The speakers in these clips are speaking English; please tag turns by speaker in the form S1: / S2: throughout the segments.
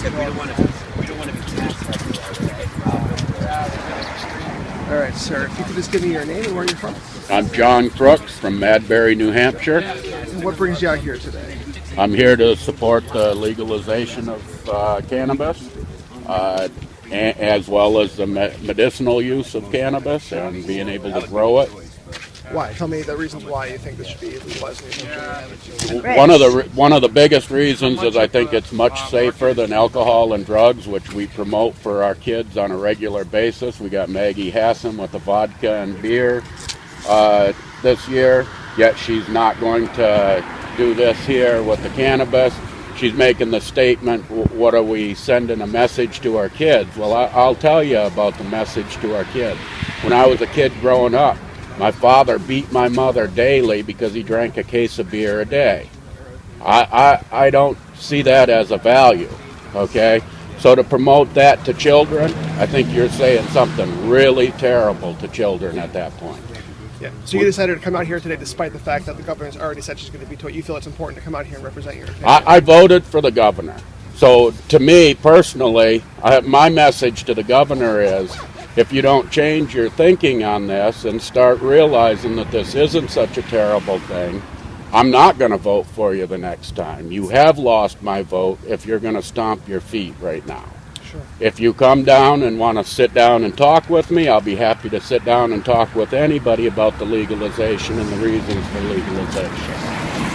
S1: said, we don't want to be taxed.
S2: All right, sir, if you could just give me your name and where you're from.
S3: I'm John Crooks from Madbury, New Hampshire.
S2: And what brings you out here today?
S3: I'm here to support the legalization of cannabis, as well as the medicinal use of cannabis and being able to grow it.
S2: Why? Tell me the reasons why you think this should be legalized in your country.
S3: One of the biggest reasons is I think it's much safer than alcohol and drugs, which we promote for our kids on a regular basis. We got Maggie Hassan with the vodka and beer this year, yet she's not going to do this here with the cannabis. She's making the statement, what are we sending a message to our kids? Well, I'll tell you about the message to our kids. When I was a kid growing up, my father beat my mother daily because he drank a case of beer a day. I don't see that as a value, okay? So to promote that to children, I think you're saying something really terrible to children at that point.
S2: Yeah. So you decided to come out here today despite the fact that the governor's already said she's going to veto it. You feel it's important to come out here and represent your opinion?
S3: I voted for the governor. So to me, personally, my message to the governor is, if you don't change your thinking on this and start realizing that this isn't such a terrible thing, I'm not going to vote for you the next time. You have lost my vote if you're going to stomp your feet right now.
S2: Sure.
S3: If you come down and want to sit down and talk with me, I'll be happy to sit down and talk with anybody about the legalization and the reasons for legalization.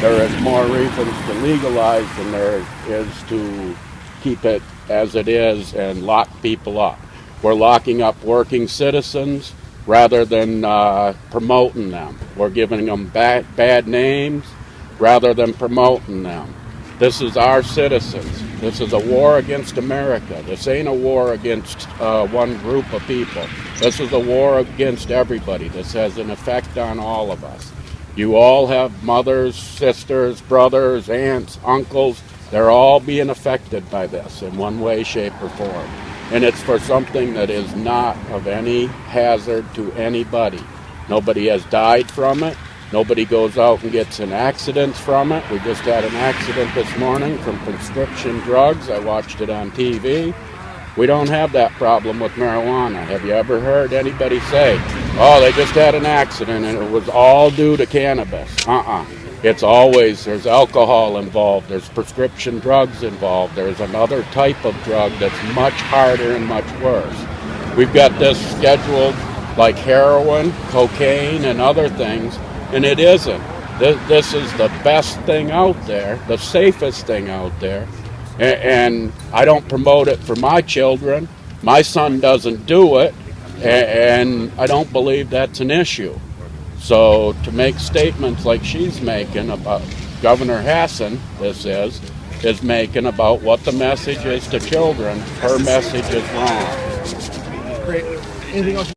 S3: There is more reasons to legalize than there is to keep it as it is and lock people up. We're locking up working citizens rather than promoting them. We're giving them bad names rather than promoting them. This is our citizens. This is a war against America. This ain't a war against one group of people. This is a war against everybody. This has an effect on all of us. You all have mothers, sisters, brothers, aunts, uncles. They're all being affected by this in one way, shape, or form. And it's for something that is not of any hazard to anybody. Nobody has died from it. Nobody goes out and gets in accidents from it. We just had an accident this morning from prescription drugs. I watched it on TV. We don't have that problem with marijuana. Have you ever heard anybody say, oh, they just had an accident and it was all due to cannabis? It's always, there's alcohol involved, there's prescription drugs involved, there's another type of drug that's much harder and much worse. We've got this scheduled like heroin, cocaine, and other things, and it isn't. This is the best thing out there, the safest thing out there, and I don't promote it for my children. My son doesn't do it, and I don't believe that's an issue. So to make statements like she's making about Governor Hassan, is making about what the message is to children, her message is wrong.
S2: Great. Anything else?